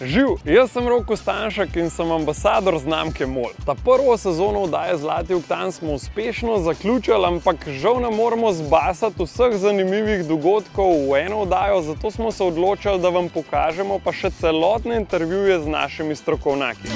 Živ, jaz sem Rok Kostanjšek in sem ambasador znamke MOL. Ta prvo sezono oddaje Zlati Oktan smo uspešno zaključili, ampak žal ne moremo zbasati vseh zanimivih dogodkov v eno oddajo, zato smo se odločili, da vam pokažemo pa še celotne intervjuje z našimi strokovnjaki.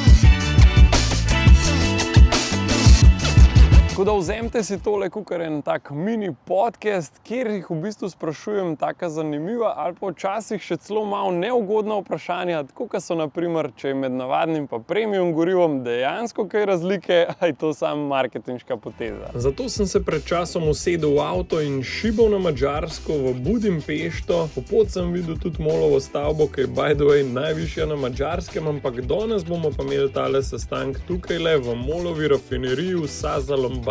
Tako da vzemite si tole kakor en tak mini podcast, kjer jih v bistvu sprašujem taka zanimiva ali pa včasih še celo malo neugodna vprašanja, tako kot so na primer, če je med navadnim pa premium gorivom dejansko kaj razlike, ali je to samo marketinška poteza. Zato sem se pred časom usedel v avto in šibal na Madžarsko v Budimpešto. Po pot sem videl tudi MOL-ovo stavbo, ki je by the way najvišja na Madžarskem, ampak danes bomo pa imeli tale sestanek tukajle v MOL-ovi rafineriji v Zlati.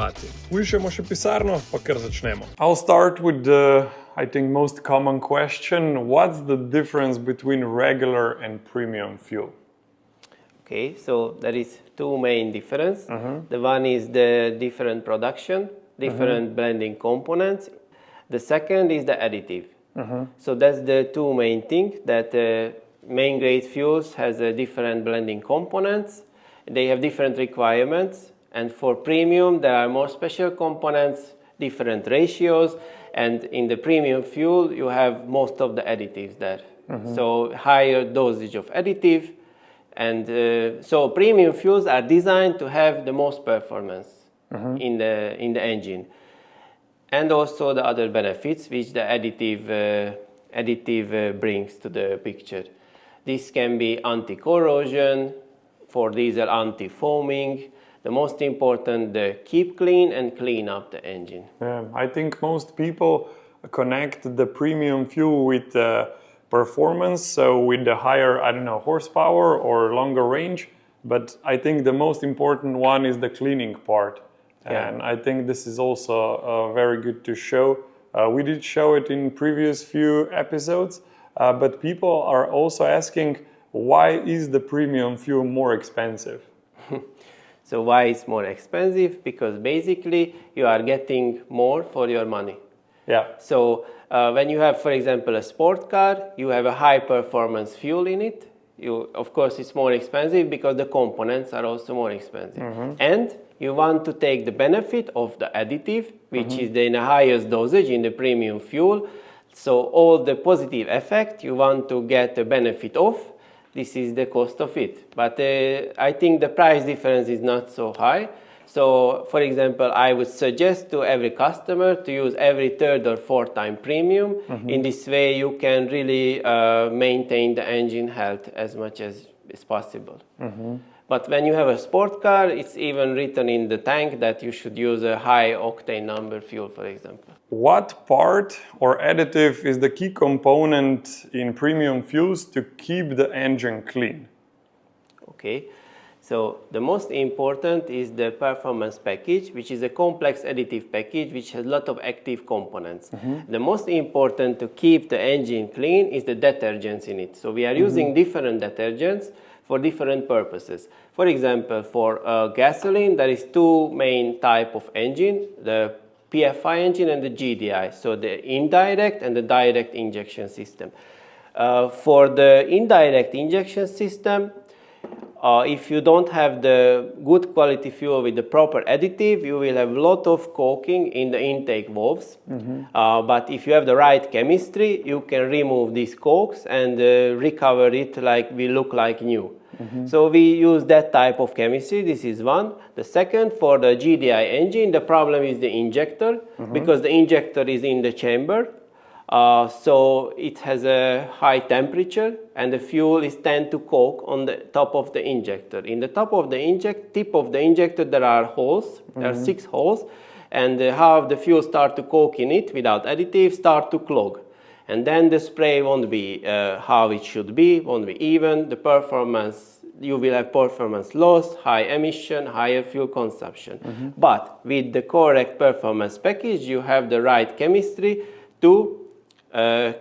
Uiščemo še pisarno, pa kar začnemo. I'll start with the, I think, most common question. What's the difference between regular and premium fuel? Okay, so there is two main difference. The one is the different production, different blending components. The second is the additive. So that's the two main things, that main grade fuels has a different blending components. They have different requirements. And for premium, there are more special components, different ratios, and in the premium fuel, you have most of the additives there. So higher dosage of additive, and so premium fuels are designed to have the most performance in the engine, and also the other benefits which the additive brings to the picture. This can be anti-corrosion, for diesel anti-foaming. The most important, the keep clean and clean up the engine. Yeah, I think most people connect the premium fuel with performance, so with the higher, I don't know, horsepower or longer range. But I think the most important one is the cleaning part. Yeah. And I think this is also very good to show. We did show it in previous few episodes, but people are also asking, why is the premium fuel more expensive? So why it's more expensive? Because basically you are getting more for your money. Yeah. So when you have, for example, a sport car, you have a high performance fuel in it. Of course, it's more expensive because the components are also more expensive. And you want to take the benefit of the additive, which is in the highest dosage in the premium fuel. So all the positive effect you want to get the benefit of. This is the cost of it. But I think the price difference is not so high. So, for example, I would suggest to every customer to use every third or fourth time premium. In this way, you can really maintain the engine health as much as is possible. But when you have a sport car, it's even written in the tank that you should use a high octane number fuel, for example. What part or additive is the key component in premium fuels to keep the engine clean? Okay, so the most important is the performance package, which is a complex additive package which has a lot of active components. The most important to keep the engine clean is the detergents in it. So we are using different detergents for different purposes. For example, for gasoline, there is two main type of engine, the PFI engine and the GDI, so the indirect and the direct injection system. For the indirect injection system, if you don't have the good quality fuel with the proper additive, you will have a lot of caulking in the intake valves. But if you have the right chemistry, you can remove these caulks and recover it like we look like new. So we use that type of chemistry. This is one. The second, for the GDI engine, the problem is the injector, because the injector is in the chamber. So it has a high temperature and the fuel is tend to caulk on the top of the injector. In the top of the tip of the injector, there are holes. There are 6 holes, and how the fuel start to caulk in it without additive, start to clog. And then the spray won't be how it should be, won't be even. The performance, you will have performance loss, high emission, higher fuel consumption. But with the correct performance package, you have the right chemistry to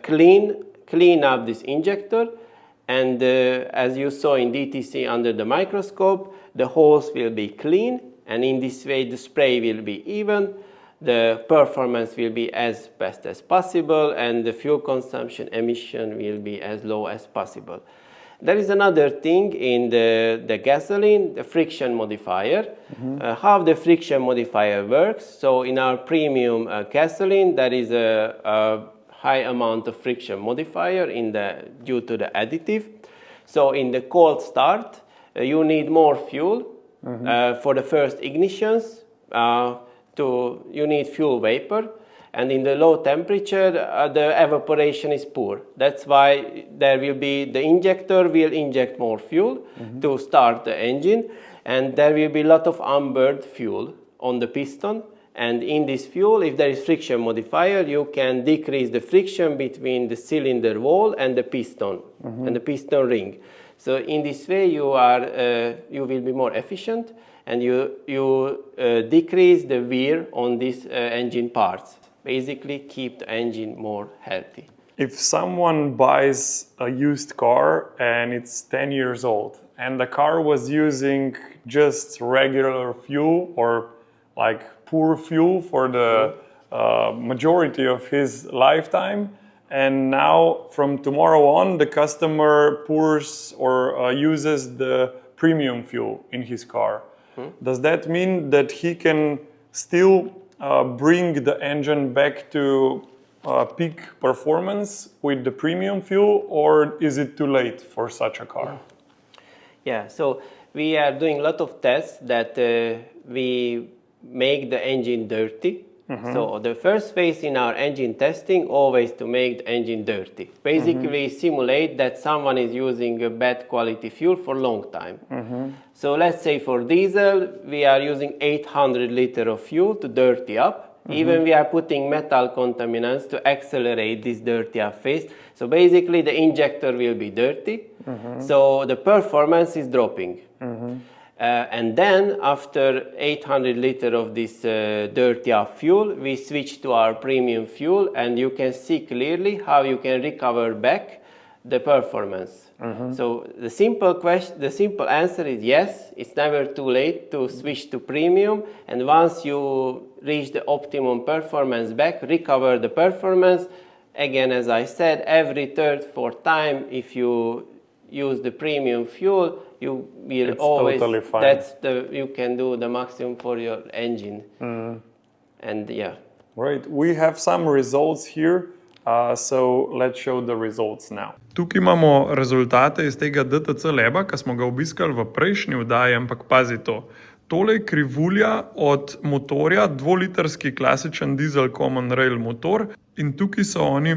clean up this injector. And as you saw in DTC under the microscope, the holes will be clean, and in this way the spray will be even. The performance will be as best as possible, and the fuel consumption emission will be as low as possible. There is another thing in the gasoline, the friction modifier. How the friction modifier works. So in our premium gasoline, there is a high amount of friction modifier due to the additive. So in the cold start, you need more fuel for the first ignitions. You need fuel vapor. And in the low temperature, the evaporation is poor. That's why the injector will inject more fuel to start the engine. And there will be a lot of unburned fuel on the piston. And in this fuel, if there is friction modifier, you can decrease the friction between the cylinder wall and the piston, and the piston ring. So in this way, you will be more efficient, and you decrease the wear on these engine parts. Basically, keep the engine more healthy. If someone buys a used car and it's 10 years old, and the car was using just regular fuel or like poor fuel for the majority of his lifetime, and now from tomorrow on the customer pours or uses the premium fuel in his car, does that mean that he can still bring the engine back to peak performance with the premium fuel, or is it too late for such a car? Yeah, so we are doing a lot of tests that we make the engine dirty. So the first phase in our engine testing always to make the engine dirty. Basically simulate that someone is using a bad quality fuel for a long time. So let's say for diesel, we are using 800 liters of fuel to dirty up. Even we are putting metal contaminants to accelerate this dirty up phase. So basically the injector will be dirty. So the performance is dropping. And then after 800 liters of this dirty up fuel, we switch to our premium fuel, and you can see clearly how you can recover back the performance. So the simple answer is yes, it's never too late to switch to premium, and once you reach the optimum performance back, recover the performance. Again, as I said, every third, fourth time, if you use the premium fuel, you will always, totally fine. You can do the maximum for your engine. And yeah. Right, we have some results here, so let's show the results now. Tukaj imamo rezultate iz tega DTC laba, ki smo ga obiskali v prejšnji vdaji, ampak pazi to. Tole je krivulja od motorja, 2-litrski klasičen dizel common rail motor, in tukaj so oni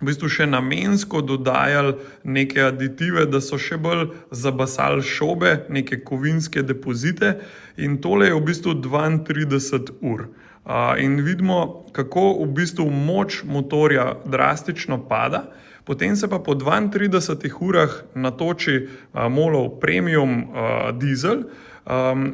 v bistvu še namensko dodajali neke aditive, da so še bolj zabasali šobe, neke kovinske depozite, in tole je v bistvu 32 ur. In vidimo, kako v bistvu moč motorja drastično pada, potem se pa po 32 urah natoči MOL-ov premium dizel,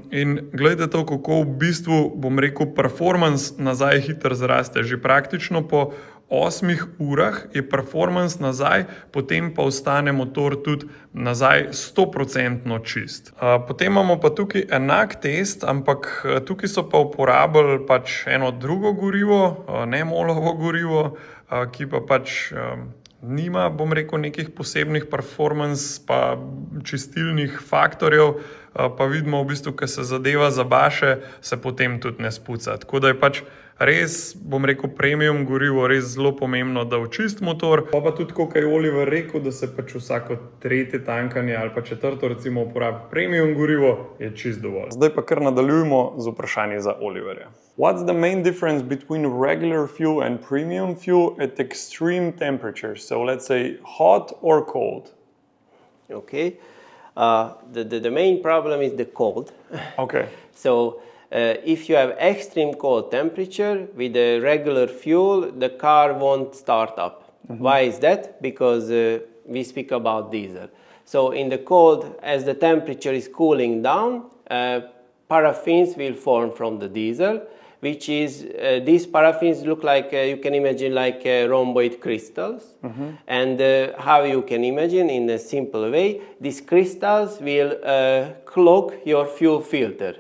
in gledajte to, kako v bistvu, bom rekel, performance nazaj hitro zraste. Že praktično po 8 urah je performance nazaj, potem pa ostane motor tudi nazaj 100% čist. Potem imamo pa tukaj enak test, ampak tukaj so pa uporabili pač eno drugo gorivo, ne MOL-ovo gorivo, ki pa pač nima, bom rekel, nekih posebnih performance pa čistilnih faktorjev, pa vidimo v bistvu, ko se zadeva zabaše, se potem tudi ne spuca. Tako da je pač res, bom rekel, premium gorivo res zelo pomembno, da v čist motor. Pa tudi, kot je Oliver rekel, da se pač vsako tretje tankanje ali pa četrto recimo uporabi premium gorivo, je čist dovolj. Zdaj pa kar nadaljujemo z vprašanji za Oliverja. What's the main difference between regular fuel and premium fuel at extreme temperatures? So let's say hot or cold. Okay. The main problem is the cold. Okay. So if you have extreme cold temperature with a regular fuel, the car won't start up. Why is that? Because we speak about diesel. So in the cold, as the temperature is cooling down, paraffins will form from the diesel, which is, these paraffins look like, you can imagine like rhomboid crystals. And how you can imagine in a simple way, these crystals will clog your fuel filter.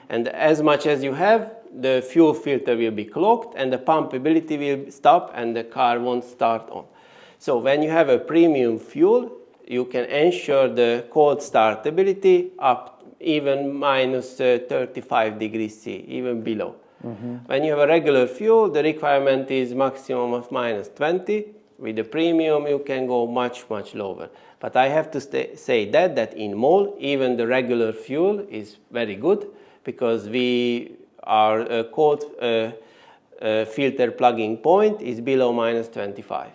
And as much as you have, the fuel filter will be clogged and the pumpability will stop and the car won't start on. So when you have a premium fuel, you can ensure the cold startability up even minus 35 degrees C, even below. When you have a regular fuel, the requirement is maximum of minus 20. With the premium, you can go much, much lower. But I have to say that in MOL, even the regular fuel is very good, because our cold filter plugging point is below minus 25.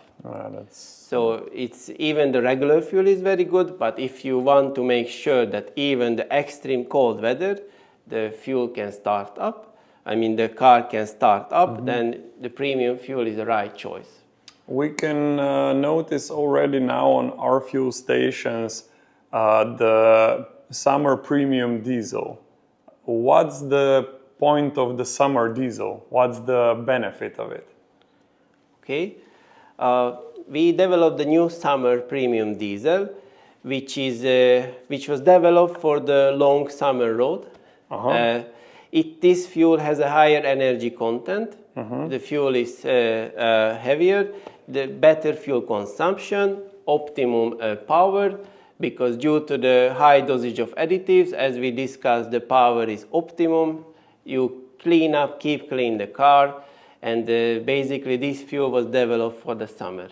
So it's even the regular fuel is very good, but if you want to make sure that even the extreme cold weather, the fuel can start up, the car can start up, then the premium fuel is the right choice. We can notice already now on our fuel stations the summer premium diesel. What's the point of the summer diesel? What's the benefit of it? Okay, we developed the new summer premium diesel, which was developed for the long summer road. This fuel has a higher energy content. The fuel is heavier, the better fuel consumption, optimum power, because due to the high dosage of additives, as we discussed, the power is optimum. You keep clean the car, and basically this fuel was developed for the summer.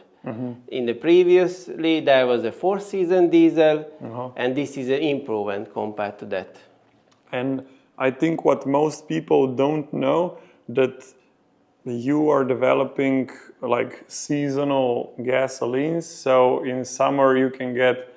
In the previously there was a 4-season diesel, and this is an improvement compared to that. And I think what most people don't know, that you are developing like seasonal gasolines. So in summer you can get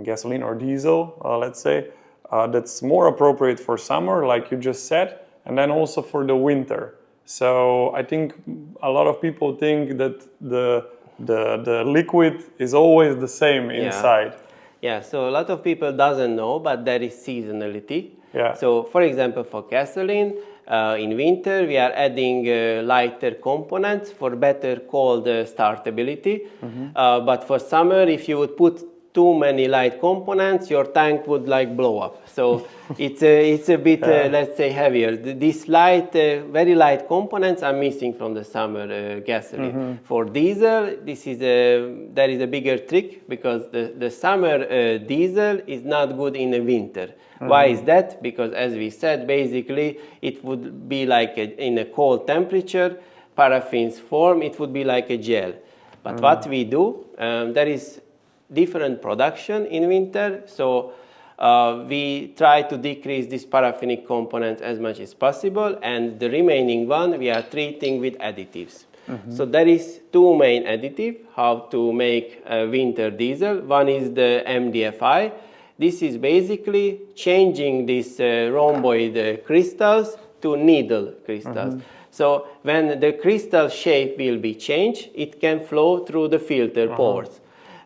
gasoline or diesel, let's say, that's more appropriate for summer, like you just said, and then also for the winter. So I think a lot of people think that the liquid is always the same inside. Yeah, so a lot of people doesn't know, but there is seasonality. Yeah. So for example, for gasoline, in winter we are adding lighter components for better cold startability. But for summer, if you would put too many light components, your tank would blow up. So it's a bit, let's say, heavier. These very light components are missing from the summer gasoline. For diesel, there is a bigger trick, because the summer diesel is not good in the winter. Why is that? Because as we said, basically it would be in a cold temperature, paraffins form, it would be like a gel. But what we do, there is different production in winter, so we try to decrease these paraffinic components as much as possible, and the remaining one we are treating with additives. So there is two main additives how to make winter diesel. One is the MDFI. This is basically changing these rhomboid crystals to needle crystals. So when the crystal shape will be changed, it can flow through the filter pores.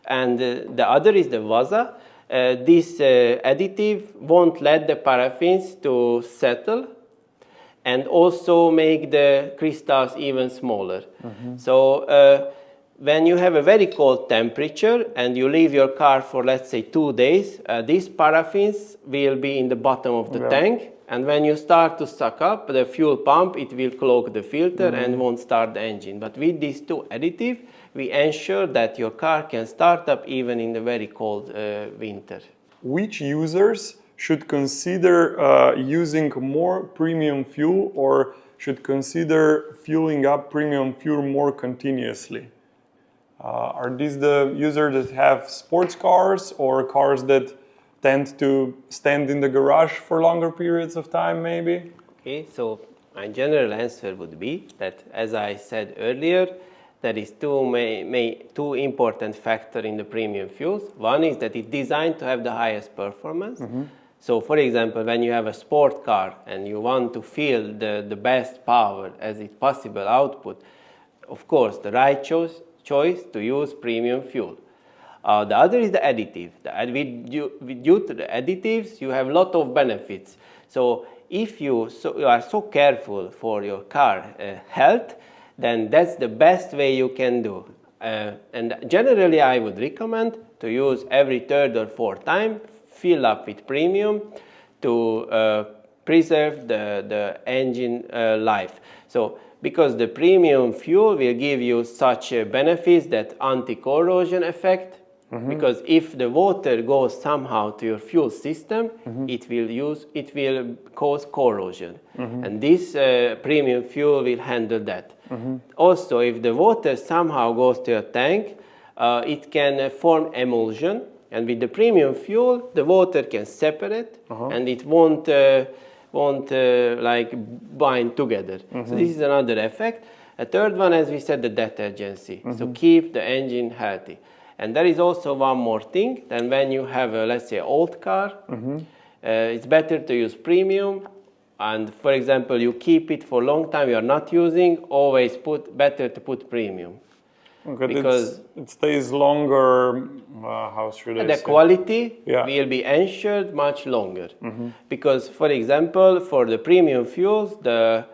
And the other is the VASA. This additive won't let the paraffins to settle, and also make the crystals even smaller. So when you have a very cold temperature and you leave your car for, let's say, 2 days, these paraffins will be in the bottom of the tank, and when you start to suck up the fuel pump, it will clog the filter and won't start the engine. But with these two additives, we ensure that your car can start up even in the very cold winter. Which users should consider using more premium fuel, or should consider fueling up premium fuel more continuously? Are these the users that have sports cars, or cars that tend to stand in the garage for longer periods of time, maybe? Okay, so my general answer would be that, as I said earlier, there is two important factors in the premium fuels. One is that it's designed to have the highest performance. So, for example, when you have a sport car and you want to feel the best power as it's possible output, of course, the right choice to use premium fuel. The other is the additive. Due to the additives, you have a lot of benefits. So if you are so careful for your car health, then that's the best way you can do. And generally, I would recommend to use every third or fourth time, fill up with premium to preserve the engine life. So, because the premium fuel will give you such benefits, that anti-corrosion effect, Because if the water goes somehow to your fuel system, it will cause corrosion. And this premium fuel will handle that. Also, if the water somehow goes to your tank, it can form emulsion. And with the premium fuel, the water can separate and it won't like bind together. So this is another effect. A third one, as we said, the detergency. So keep the engine healthy. And there is also one more thing. Then when you have a, let's say, old car, it's better to use premium. And for example, you keep it for a long time, you are not using, always better to put premium. Okay, because it stays longer, how should I say? The quality will be ensured much longer. Because, for example, for the premium fuels, the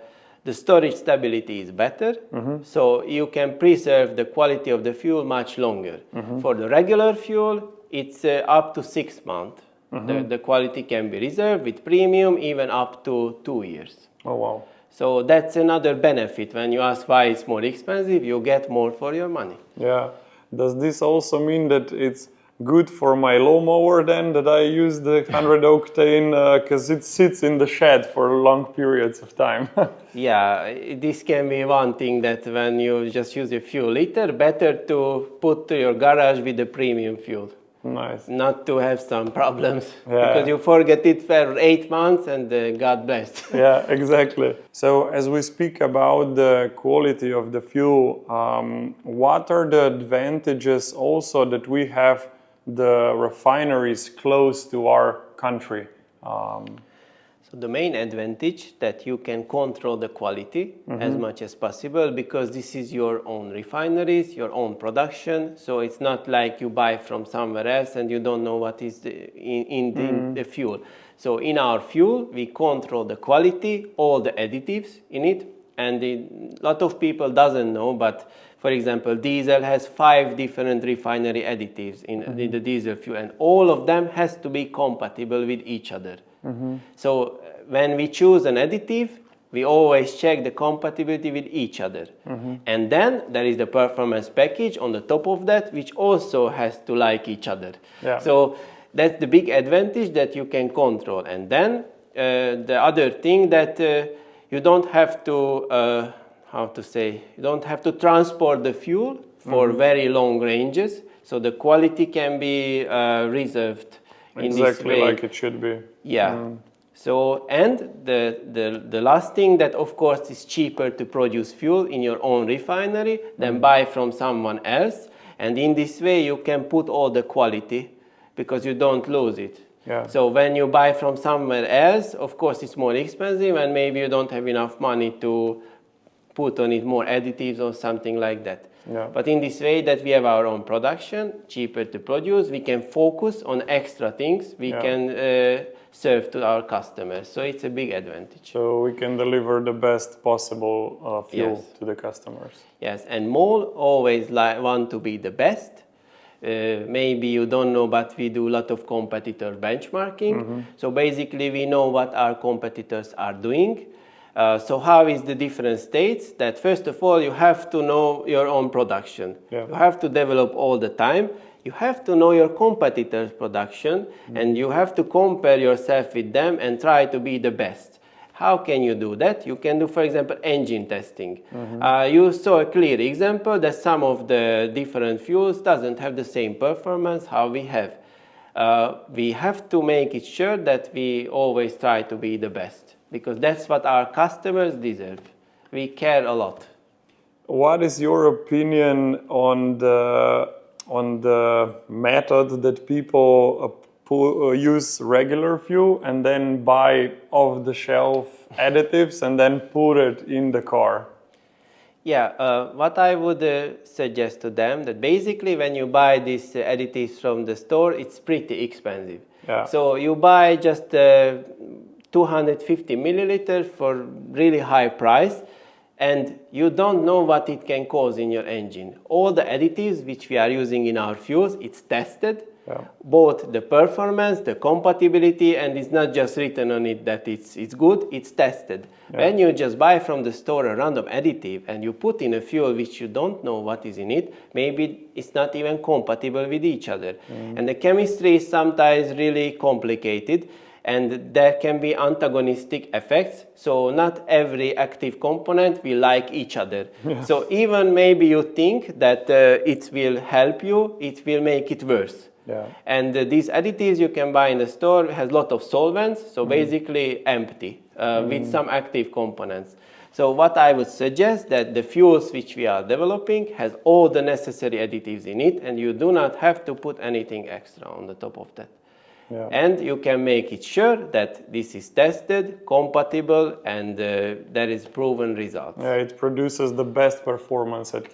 storage stability is better, so you can preserve the quality of the fuel much longer. For the regular fuel, it's up to 6 months. The quality can be reserved with premium, even up to 2 years. Oh, wow. So that's another benefit. When you ask why it's more expensive, you get more for your money. Yeah. Does this also mean that it's good for my lawnmower then, that I use the 100 octane because it sits in the shed for long periods of time? Yeah, this can be one thing, that when you just use a few liter, better to put to your garage with the premium fuel. Nice. Not to have some problems, because you forget it for 8 months and God bless. Yeah, exactly. So as we speak about the quality of the fuel, what are the advantages also that we have the refineries close to our country? So the main advantage that you can control the quality as much as possible, because this is your own refineries, your own production. So it's not like you buy from somewhere else and you don't know what is in the fuel. So in our fuel, we control the quality, all the additives in it. And a lot of people doesn't know, but for example, diesel has 5 different refinery additives in the diesel fuel, and all of them has to be compatible with each other. So when we choose an additive, we always check the compatibility with each other. And then there is the performance package on the top of that, which also has to like each other. Yeah. So that's the big advantage, that you can control. And then the other thing, that you don't have to, you don't have to transport the fuel for very long ranges. So the quality can be reserved in this way. Exactly like it should be. Yeah. So, and the last thing, that of course is cheaper to produce fuel in your own refinery than buy from someone else. And in this way you can put all the quality, because you don't lose it. Yeah. So when you buy from somewhere else, of course it's more expensive, and maybe you don't have enough money to put on it more additives or something like that. Yeah. But in this way, that we have our own production, cheaper to produce, we can focus on extra things we can serve to our customers. So it's a big advantage. So we can deliver the best possible fuel to the customers. Yes, and MOL always want to be the best. Maybe you don't know, but we do a lot of competitor benchmarking. So basically we know what our competitors are doing. So how is the different states? That first of all, you have to know your own production. You have to develop all the time. You have to know your competitors' production, and you have to compare yourself with them and try to be the best. How can you do that? You can do, for example, engine testing. You saw a clear example that some of the different fuels doesn't have the same performance how we have. We have to make it sure that we always try to be the best, because that's what our customers deserve. We care a lot. What is your opinion on the method that people use regular fuel and then buy off-the-shelf additives and then put it in the car? Yeah, what I would suggest to them, that basically when you buy these additives from the store, it's pretty expensive. Yeah. So you buy just 250 milliliters for really high price, and you don't know what it can cause in your engine. All the additives which we are using in our fuels, it's tested, both the performance, the compatibility, and it's not just written on it that it's good, it's tested. When you just buy from the store a random additive and you put in a fuel which you don't know what is in it, maybe it's not even compatible with each other. And the chemistry is sometimes really complicated, and there can be antagonistic effects, so not every active component will like each other. So even maybe you think that it will help you, it will make it worse. And these additives you can buy in the store has a lot of solvents, so basically empty, with some active components. So what I would suggest that the fuels which we are developing has all the necessary additives in it, and you do not have to put anything extra on the top of that. And you can make it sure that this is tested, compatible, and there is proven results. It produces the best performance as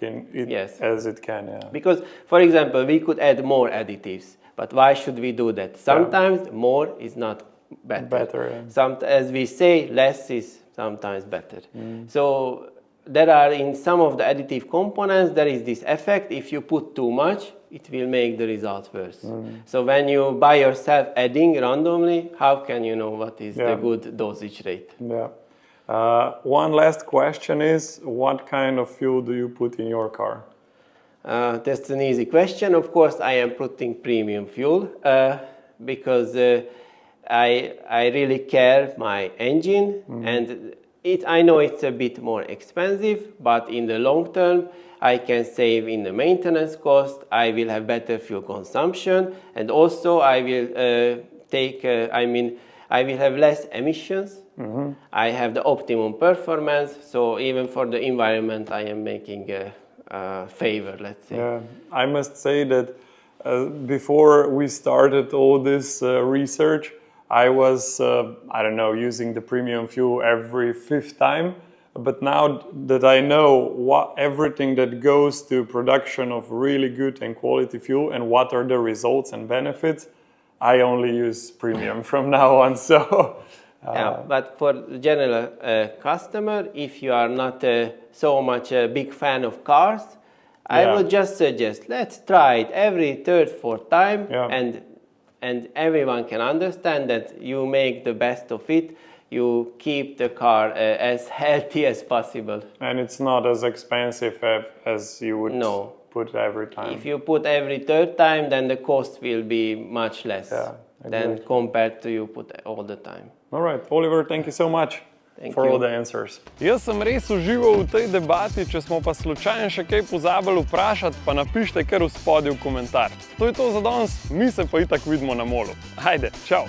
it can. Because, for example, we could add more additives, but why should we do that? Sometimes more is not better. As we say, less is sometimes better. So there are in some of the additive components, there is this effect. If you put too much, it will make the results worse. So when you by yourself adding randomly, how can you know what is the good dosage rate? One last question is, what kind of fuel do you put in your car? That's an easy question. Of course, I am putting premium fuel because I really care my engine, and I know it's a bit more expensive, but in the long term, I can save in the maintenance cost, I will have better fuel consumption, and also I will I will have less emissions. I have the optimum performance, so even for the environment I am making a favor, let's say. I must say that before we started all this research, I was, using the premium fuel every 5th time. But now that I know everything that goes to production of really good and quality fuel and what are the results and benefits, I only use premium from now on. So, but for the general customer, if you are not so much a big fan of cars, I would just suggest, let's try it every 3rd, 4th time, and everyone can understand that you make the best of it. You keep the car as healthy as possible. And it's not as expensive as you would put every time. If you put every 3rd time, then the cost will be much less than compared to you put all the time. All right, Oliver, thank you so much for all the answers. Jaz sem res užival v tej debati, če smo pa slučajno še kaj pozabili vprašati, pa napišite kar v spodaj v komentar. To je to za danes, mi se pa itak vidimo na MOL-u. Ajde, čau!